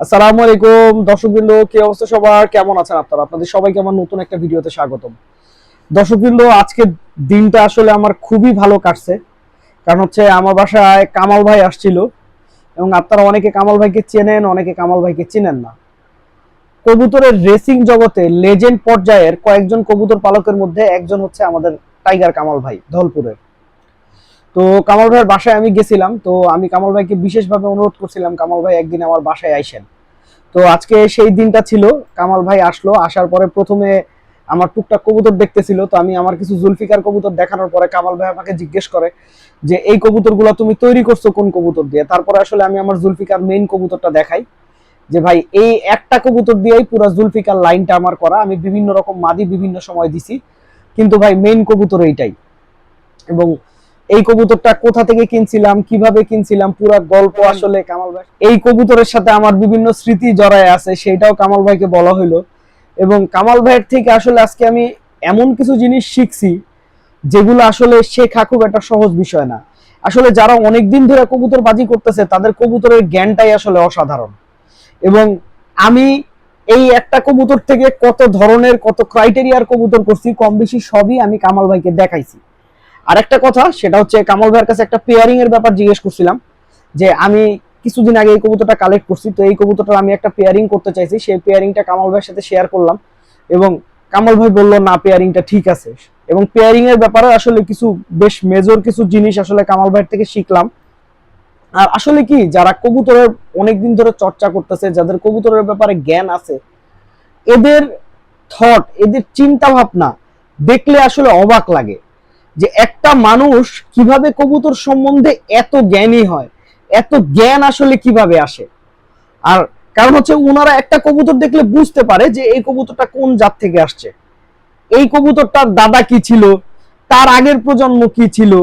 আসসালামু আলাইকুম দর্শকবৃন্দ, কি অবস্থা সবার, কেমন আছেন আপনারা? আপনাদের সবাইকে আমার নতুন একটা ভিডিওতে স্বাগতম। দর্শকবৃন্দ, আজকে দিনটা আসলে আমার খুবই ভালো কাটছে। কারণ হচ্ছে আমার বাসায় কামাল ভাই আসছিল, এবং আপনারা অনেকে কামাল ভাইকে চেনেন, অনেকে কামাল ভাইকে চিনেন না। কবুতরের রেসিং জগতে লেজেন্ড পর্যায়ের কয়েকজন কবুতর পালকের মধ্যে একজন হচ্ছে আমাদের টাইগার কামাল ভাই, ধলপুরের। তো কামাল ভাইয়ের বাসায় আমি গেছিলাম। তো আমি কামাল ভাইকে বিশেষভাবে অনুরোধ করছিলাম, কামাল ভাই একদিন আমার বাসায় আইসেন। তো আজকে সেই দিনটা ছিল। কামাল ভাই আসলো, আসার পরে প্রথমে আমার টুকটাক কবুতর দেখতেছিল। তো আমি আমার কিছু জুলফিকার কবুতর দেখানোর পরে কামাল ভাই আমাকে জিজ্ঞেস করে যে এই কবুতরগুলো তুমি তৈরি করছো কোন কবুতর দিয়ে। তারপরে আসলে আমি আমার জুলফিকার মেইন কবুতরটা দেখাই যে ভাই এই একটা কবুতর দিয়েই পুরো জুলফিকার লাইনটা আমার করা। আমি বিভিন্ন রকম মাদি বিভিন্ন সময় দিছি, কিন্তু ভাই মেইন কবুতর এইটাই। এবং এই কবুতরটা কোথা থেকে কিনছিলাম, কিভাবে কিনছিলাম, পুরো গল্প আসলে কামাল ভাই, এই কবুতরের সাথে আমার বিভিন্ন স্মৃতি জড়ায় আছে, সেটাও কামাল ভাইকে বলা হইলো। এবং কামাল ভাইয়ের থেকে আসলে আজকে আমি এমন কিছু জিনিস শিখছি যেগুলো আসলে শেখা খুব একটা সহজ বিষয় না। আসলে যারা অনেকদিন ধরে কবুতর বাজি করতেছে তাদের কবুতরের জ্ঞানটাই আসলে অসাধারণ। এবং আমি এই একটা কবুতর থেকে কত ধরনের কত ক্রাইটেরিয়ার কবুতর করছি, কম বেশি সবই আমি কামাল ভাইকে দেখাইছি। আর একটা কথা, সেটা হচ্ছে কামাল ভাইয়ের কাছে একটা পেয়ারিং এর ব্যাপার জিজ্ঞেস করছিলাম যে আমি কিছুদিন আগে এই কবুতরটা কালেক্ট করছি, তো এই কবুতরটা আমি একটা পেয়ারিং করতে চাইছি। সেই পেয়ারিংটা কামাল ভাইয়ের সাথে শেয়ার করলাম, এবং কামাল ভাই বলল না পেয়ারিংটা ঠিক আছে। এবং পেয়ারিং এর ব্যাপারে আসলে কিছু বেশ মেজর কিছু জিনিস আসলে কামাল ভাইয়ের থেকে শিখলাম। আর আসলে কি, যারা কবুতরের অনেকদিন ধরে চর্চা করতেছে, যাদের কবুতরের ব্যাপারে জ্ঞান আছে, এদের থট, এদের চিন্তা ভাবনা দেখলে আসলে অবাক লাগে যে একটা মানুষ কিভাবে কবুতর সম্বন্ধে এত জ্ঞানী হয়, এত জ্ঞান আসলে কিভাবে আসে। আর কারণ হচ্ছে ওনারা একটা কবুতর দেখলে বুঝতে পারে যে এই কবুতরটা কোন জাত থেকে আসছে, এই কবুতরটার দাদা কি ছিল, তার আগের প্রজন্ম কি ছিল,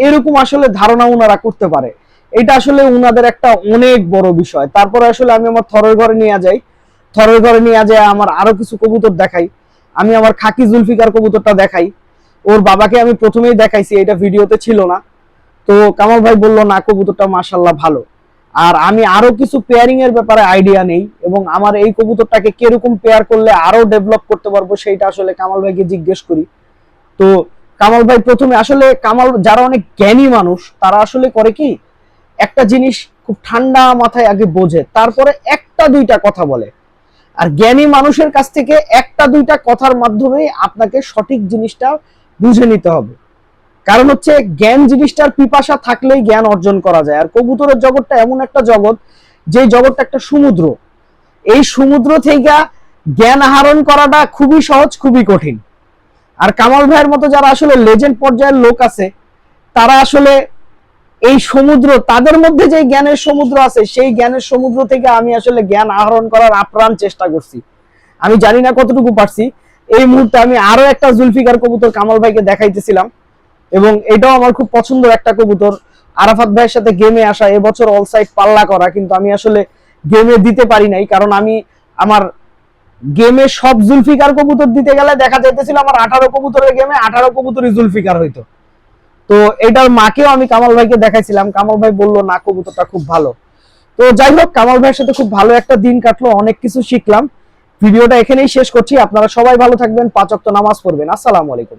এরকম আসলে ধারণা ওনারা করতে পারে। এটা আসলে ওনাদের একটা অনেক বড় বিষয়। তারপরে আসলে আমি আমার থরের ঘরে নিয়ে যাই, থরের ঘরে নিয়ে যায় আমার আরো কিছু কবুতর দেখাই। আমি আমার খাকি জুলফিকার কবুতরটা দেখাই। ওর বাবাকে আমি প্রথমেই দেখাইছি, এটা ভিডিওতে ছিল না। তো কামাল ভাই বলল না কবুতরটা মাশাআল্লাহ ভালো। আর আমি আরো কিছু পেয়ারিং এর ব্যাপারে আইডিয়া নেই, এবং আমার এই কবুতরটাকে কিরকম পেয়ার করলে আরো ডেভেলপ করতে পারবো সেইটা আসলে কামাল ভাইকে জিজ্ঞেস করি। তো কামাল ভাই প্রথমে আসলে, কামাল যারা অনেক জ্ঞানী মানুষ তারা আসলে করে কি, একটা জিনিস খুব ঠান্ডা মাথায় আগে বোঝে, তারপরে একটা দুইটা কথা বলে। আর জ্ঞানী মানুষের কাছ থেকে একটা দুইটা কথার মাধ্যমে আপনাকে সঠিক জিনিসটা বুঝে নিতে হবে। কারণ হচ্ছে জ্ঞান জিনিসটার পিপাসা থাকলেই জ্ঞান অর্জন করা যায়। আর কবুতরের জগৎটা এমন একটা জগৎ, যে জগৎটা একটা সমুদ্র। এই সমুদ্র থেকে জ্ঞান আহরণ করাটা খুবই সহজ, খুবই কঠিন। আর কামাল ভাইয়ের মতো যারা আসলে লেজেন্ড পর্যায়ের লোক আছে, তারা আসলে এই সমুদ্র, তাদের মধ্যে যে জ্ঞানের সমুদ্র আছে, সেই জ্ঞানের সমুদ্র থেকে আমি আসলে জ্ঞান আহরণ করার আপ্রাণ চেষ্টা করছি। আমি জানি না কতটুকু পারছি। এই মুহূর্তে আমি আরো একটা জুলফিকার কবুতর কামাল ভাইকে দেখাইতেছিলাম, এবং এটাও আমার খুব পছন্দের একটা কবুতর। আরাফাত ভাইয়ের সাথে গেমে আসা, এবছর অল সাইড পাল্লা করা, কিন্তু আমি আসলে গেমে দিতে পারি নাই। কারণ আমি আমার গেমে সব জুলফিকার কবুতর দিতে গেলে দেখা যাইতেছিল আমার 18 কবুতরের গেমে 18 কবুতরই জুলফিকার হইতো। তো এটার মাকেও আমি কামাল ভাইকে দেখাইছিলাম, কামাল ভাই বললো না কবুতরটা খুব ভালো। তো যাই হোক, কামাল ভাইয়ের সাথে খুব ভালো একটা দিন কাটলো, অনেক কিছু শিখলাম। ভিডিওটা এখানেই শেষ করছি। আপনারা সবাই ভালো থাকবেন, 5 ওয়াক্ত নামাজ পড়বেন। আসসালামু আলাইকুম।